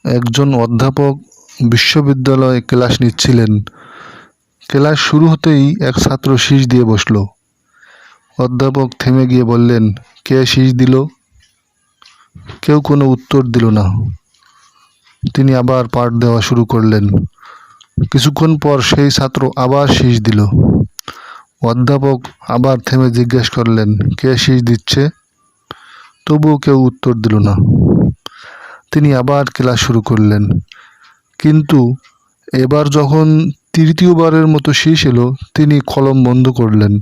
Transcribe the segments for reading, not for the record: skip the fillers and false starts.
একজন অধ্যাপক বিশ্ববিদ্যালয়ে ক্লাস নিচ্ছিলেন। ক্লাস শুরু হতেই এক ছাত্র শীষ দিয়ে বসল। অধ্যাপক থেমে গিয়ে বললেন, কে শীষ দিল? কেউ কোনো উত্তর দিল না। তিনি আবার পাঠ দেওয়া শুরু করলেন। কিছুক্ষণ পর সেই ছাত্র আবার শীষ দিল। অধ্যাপক আবার থেমে জিজ্ঞেস করলেন, কে শীষ দিচ্ছে? তবুও কেউ উত্তর দিল না। তিনি আবার ক্লাস শুরু করলেন। কিন্তু এবার যখন তৃতীয়বারের মতো শীষ এলো, তিনি কলম বন্ধ করলেন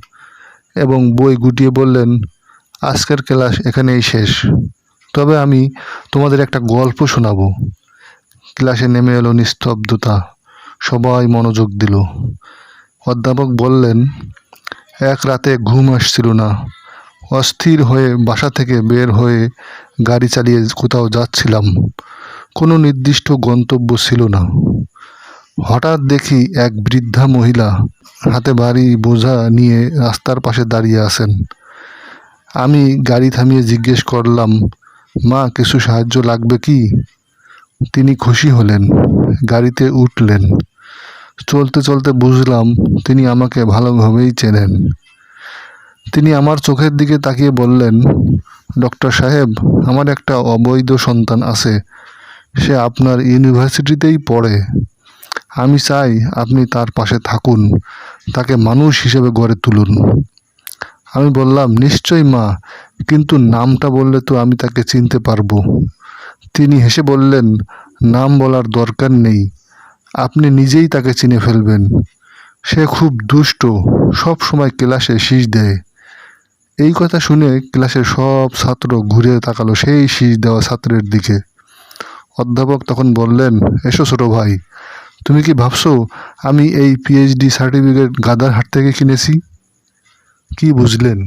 এবং বই গুটিয়ে বললেন, আজকের ক্লাস এখানেই শেষ, তবে আমি তোমাদের একটা গল্প শোনাবো। ক্লাসে নেমে এলো নিস্তব্ধতা। সবাই মনোযোগ দিল। অধ্যাপক বললেন, এক রাতে ঘুম আসছিল না। অস্থির হয়ে বাসা থেকে বের হয়ে গাড়ি চালিয়ে কোথাও যাচ্ছিলাম। কোনো নির্দিষ্ট গন্তব্য ছিল না। হঠাৎ দেখি এক বৃদ্ধা মহিলা হাতে ভারী বোঝা নিয়ে রাস্তার পাশে দাঁড়িয়ে আছেন। আমি গাড়ি থামিয়ে জিজ্ঞেস করলাম, মা, কিছু সাহায্য লাগবে কি? তিনি খুশি হলেন, গাড়িতে উঠলেন। চলতে চলতে বুঝলাম তিনি আমাকে ভালোভাবেই চেনেন। তিনি আমার চোখের দিকে তাকিয়ে বললেন, ডক্টর সাহেব, আমার একটা অবৈধ সন্তান আছে। সে আপনার ইউনিভার্সিটিতেই পড়ে। আমি চাই আপনি তার পাশে থাকুন, তাকে মানুষ হিসেবে গড়ে তুলুন। আমি বললাম, নিশ্চয়ই মা, কিন্তু নামটা বললে তো আমি তাকে চিনতে পারবো। তিনি হেসে বললেন, নাম বলার দরকার নেই, আপনি নিজেই তাকে চিনে ফেলবেন। সে খুব দুষ্ট, সব সময় ক্লাসে শীষ দেয়। এই কথা শুনে ক্লাসের সব ছাত্র ঘুরে তাকালো সেই শীষ দেওয়া ছাত্রের দিকে। অধ্যাপক তখন বললেন, এসো ছোট ভাই, তুমি কি ভাবছো আমি এই পিএইচডি সার্টিফিকেট গাদার হাট থেকে কিনেছি? কি বুঝলেন?